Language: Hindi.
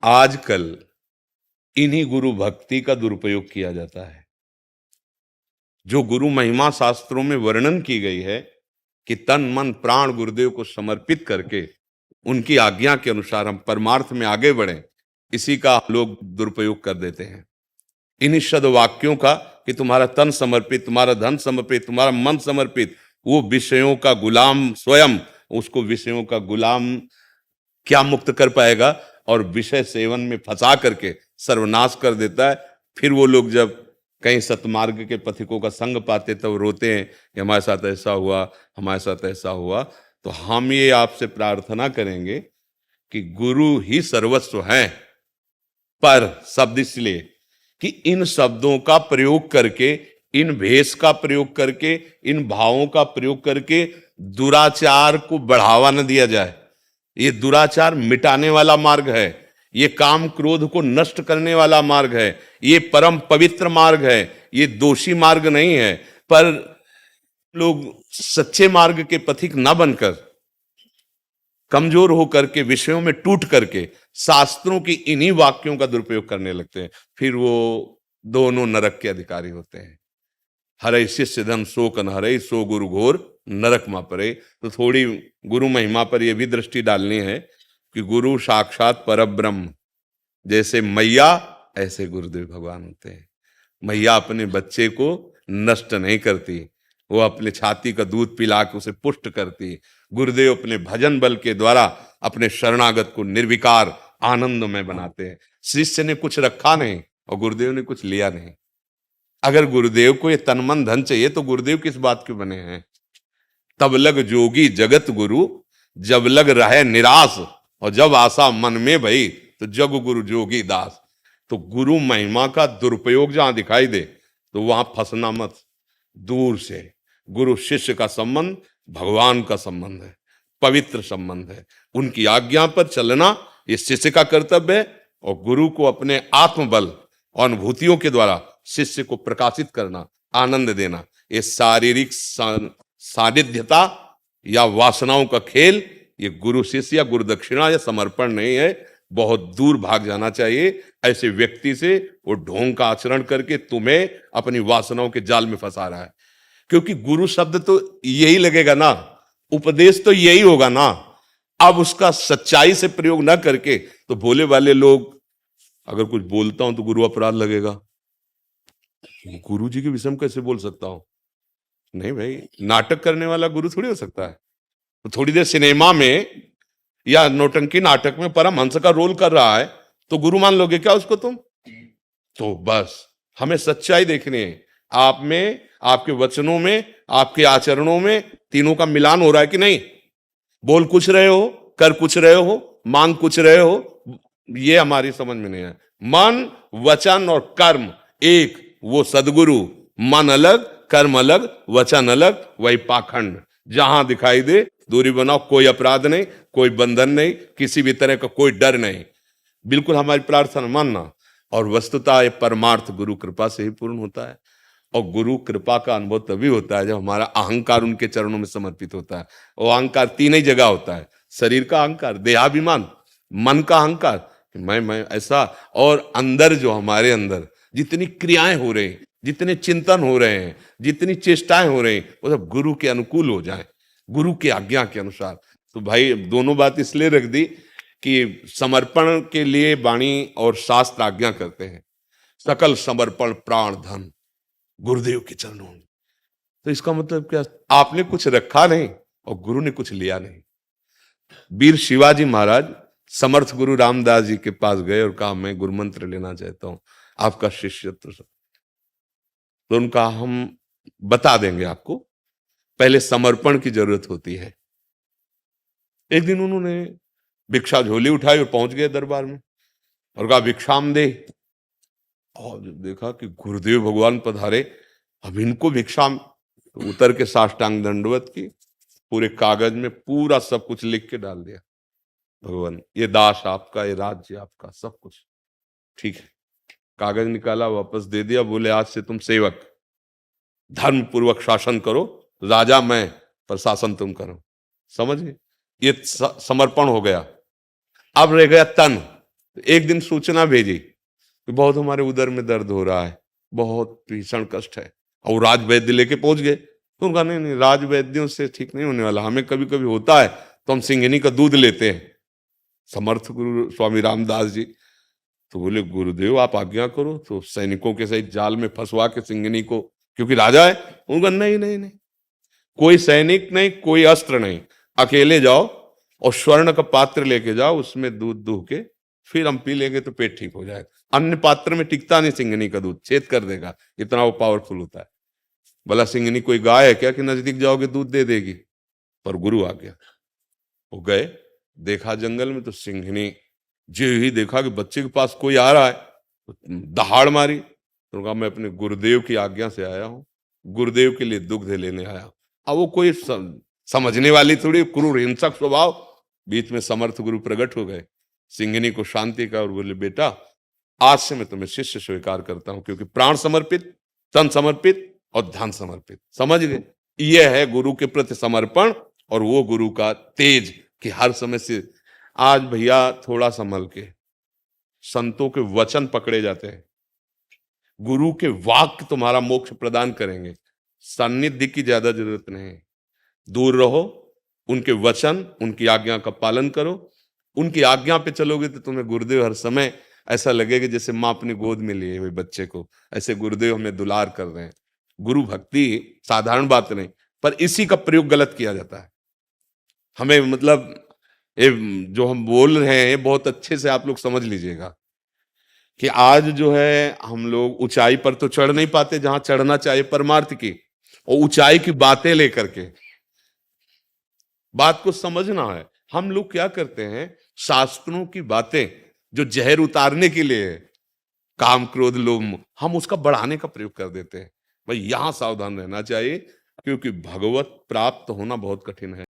आजकल इन्हीं गुरु भक्ति का दुरुपयोग किया जाता है। जो गुरु महिमा शास्त्रों में वर्णन की गई है कि तन मन प्राण गुरुदेव को समर्पित करके उनकी आज्ञा के अनुसार हम परमार्थ में आगे बढ़ें, इसी का लोग दुरुपयोग कर देते हैं। इन्हीं शब्द वाक्यों का कि तुम्हारा तन समर्पित, तुम्हारा धन समर्पित, तुम्हारा मन समर्पित, वो विषयों का गुलाम स्वयं, उसको विषयों का गुलाम क्या मुक्त कर पाएगा, और विषय सेवन में फंसा करके सर्वनाश कर देता है। फिर वो लोग जब कहीं सतमार्ग के पथिकों का संग पाते तब रोते हैं कि हमारे साथ ऐसा हुआ, हमारे साथ ऐसा हुआ। तो हम ये आपसे प्रार्थना करेंगे कि गुरु ही सर्वस्व हैं, पर शब्द इसलिए कि इन शब्दों का प्रयोग करके, इन भेष का प्रयोग करके, इन भावों का प्रयोग करके दुराचार को बढ़ावा न दिया जाए। ये दुराचार मिटाने वाला मार्ग है, ये काम क्रोध को नष्ट करने वाला मार्ग है, ये परम पवित्र मार्ग है, ये दोषी मार्ग नहीं है। पर लोग सच्चे मार्ग के पथिक ना बनकर, कमजोर होकर के, विषयों में टूट करके शास्त्रों की इन्हीं वाक्यों का दुरुपयोग करने लगते हैं। फिर वो दोनों नरक के अधिकारी होते हैं। हरे शिष्य धन सो कन हरे, सो गुरु घोर नरक मा परे। तो थोड़ी गुरु महिमा पर यह भी दृष्टि डालनी है कि गुरु साक्षात परब्रह्म, जैसे मैया ऐसे गुरुदेव भगवान होते हैं। मैया अपने बच्चे को नष्ट नहीं करती, वो अपने छाती का दूध पिला के उसे पुष्ट करती। गुरुदेव अपने भजन बल के द्वारा अपने शरणागत को निर्विकार आनंद में बनाते हैं। शिष्य ने कुछ रखा नहीं और गुरुदेव ने कुछ लिया नहीं। अगर गुरुदेव को ये तन मन धन चाहिए तो गुरुदेव किस बात के बने हैं? तब लग जोगी जगत गुरु, जब लग रहे निराश, और जब आशा मन में भई तो जग गुरु जोगी दास। तो गुरु महिमा का दुरुपयोग जहां दिखाई दे तो वहां फंसना मत। दूर से गुरु शिष्य का संबंध भगवान का संबंध है, पवित्र संबंध है। उनकी आज्ञा पर चलना ये शिष्य का कर्तव्य है, और गुरु को अपने आत्मबल और अनुभूतियों के द्वारा शिष्य को प्रकाशित करना, आनंद देना। ये शारीरिक सानिध्यता या वासनाओं का खेल, ये गुरु शिष्य या गुरु दक्षिणा या समर्पण नहीं है। बहुत दूर भाग जाना चाहिए ऐसे व्यक्ति से, वो ढोंग का आचरण करके तुम्हें अपनी वासनाओं के जाल में फंसा रहा है। क्योंकि गुरु शब्द तो यही लगेगा ना, उपदेश तो यही होगा ना। अब उसका सच्चाई से प्रयोग ना करके, तो भोले वाले लोग, अगर कुछ बोलता हूं तो गुरु अपराध लगेगा, गुरु जी के विषय में कैसे बोल सकता हूं? नहीं भाई, नाटक करने वाला गुरु थोड़ी हो सकता है। तो थोड़ी देर सिनेमा में या नौटंकी नाटक में परमहंस का रोल कर रहा है तो गुरु मान लोगे क्या उसको तुम? तो बस हमें सच्चाई देखनी है। आप में, आपके वचनों में, आपके आचरणों में तीनों का मिलान हो रहा है कि नहीं? बोल कुछ रहे हो, कर कुछ रहे हो, मांग कुछ रहे हो, ये हमारी समझ में नहीं है। मन, वचन और कर्म एक, वो सदगुरु। मन अलग, कर्म अलग, वचन अलग, वही पाखंड। जहां दिखाई दे दूरी बनाओ। कोई अपराध नहीं, कोई बंधन नहीं, किसी भी तरह का कोई डर नहीं। बिल्कुल हमारी प्रार्थना मानना। और वस्तुतः ये परमार्थ गुरु कृपा से ही पूर्ण होता है। और गुरु कृपा का अनुभव तभी होता है जब हमारा अहंकार उनके चरणों में समर्पित होता है। और अहंकार तीन ही जगह होता है, शरीर का अहंकार, देहाभिमान, मन का अहंकार, मैं ऐसा, और अंदर जो हमारे अंदर जितनी क्रियाएं हो रही, जितने चिंतन हो रहे हैं, जितनी चेष्टाएं हो रही, वो सब गुरु के अनुकूल हो जाए, गुरु की आज्ञा के अनुसार। तो भाई दोनों बात इसलिए रख दी कि समर्पण के लिए वाणी और शास्त्र आज्ञा करते हैं, सकल समर्पण प्राण धन गुरुदेव के चरणों में। तो इसका मतलब क्या? आपने कुछ रखा नहीं और गुरु ने कुछ लिया नहीं। वीर शिवाजी महाराज समर्थ गुरु रामदास जी के पास गए और कहा मैं गुरु मंत्र लेना चाहता हूं, आपका शिष्यत्व। तो उनका हम बता देंगे आपको, पहले समर्पण की जरूरत होती है। एक दिन उन्होंने भिक्षा झोली उठाई और पहुंच गए दरबार में और कहा भिक्षाम दे। और जब देखा कि गुरुदेव भगवान पधारे, अब इनको भिक्षाम, तो उतर के साष्टांग दंडवत की, पूरे कागज में पूरा सब कुछ लिख के डाल दिया। भगवान ये दास आपका, ये राज्य आपका, सब कुछ ठीक है। कागज निकाला, वापस दे दिया, बोले आज से तुम सेवक, धर्म पूर्वक शासन करो, राजा मैं पर शासन तुम करो। समझ गए? ये समर्पण हो गया। अब रह गया तन। एक दिन सूचना भेजी कि बहुत हमारे उदर में दर्द हो रहा है, बहुत भीषण कष्ट है, और राज वैद्य लेके पहुंच गए। तो उनका नहीं नहीं, राज वैद्यों से ठीक नहीं होने वाला, हमें कभी कभी होता है तो हम सिंघनी का दूध लेते हैं। समर्थ गुरु स्वामी रामदास जी तो बोले गुरुदेव आप आज्ञा करो, तो सैनिकों के सहित जाल में फंसवा के सिंघनी को, क्योंकि राजा है, उनका नहीं नहीं नहीं, कोई सैनिक नहीं, कोई अस्त्र नहीं, अकेले जाओ और स्वर्ण का पात्र लेके जाओ, उसमें दूध दूह के फिर हम पी लेंगे तो पेट ठीक हो जाएगा। अन्य पात्र में टिकता नहीं सिंघनी का दूध, छेद कर देगा, इतना वो पावरफुल होता है। भला सिंघनी कोई गाय है क्या कि नजदीक जाओगे दूध दे देगी? पर गुरु आ गया, वो गए, देखा जंगल में तो सिंघनी, जो ही देखा कि बच्चे के पास कोई आ रहा है तो दहाड़ मारी, तो कहा मैं अपने गुरुदेव की आज्ञा से आया हूं, गुरुदेव के लिए दुग्ध लेने आया हूं। अब वो कोई समझने वाली थोड़ी, क्रूर हिंसक स्वभाव। बीच में समर्थ गुरु प्रकट हो गए, सिंघनी को शांति का, और बोले बेटा आज से मैं तुम्हें शिष्य स्वीकार करता हूं, क्योंकि प्राण समर्पित, तन समर्पित और धन समर्पित, समझ गए? यह है गुरु के प्रति समर्पण, और वो गुरु का तेज कि हर समय से। आज भैया थोड़ा संभल के, संतों के वचन पकड़े जाते हैं, गुरु के वाक्य तुम्हारा मोक्ष प्रदान करेंगे, सान्निध्य की ज्यादा जरूरत नहीं, दूर रहो, उनके वचन, उनकी आज्ञा का पालन करो। उनकी आज्ञा पे चलोगे तो तुम्हें गुरुदेव हर समय ऐसा लगेगा जैसे माँ अपनी गोद में लिए हुए बच्चे को, ऐसे गुरुदेव हमें दुलार कर रहे हैं। गुरु भक्ति साधारण बात नहीं, पर इसी का प्रयोग गलत किया जाता है। हमें मतलब ये जो हम बोल रहे हैं बहुत अच्छे से आप लोग समझ लीजिएगा कि आज जो है हम लोग ऊंचाई पर तो चढ़ नहीं पाते जहां चढ़ना चाहिए परमार्थ की, और ऊंचाई की बातें लेकर के, बात को समझना है। हम लोग क्या करते हैं, शास्त्रों की बातें जो जहर उतारने के लिए है, काम क्रोध लोभ, हम उसका बढ़ाने का प्रयोग कर देते हैं। भाई यहां सावधान रहना चाहिए, क्योंकि भगवत प्राप्त होना बहुत कठिन है।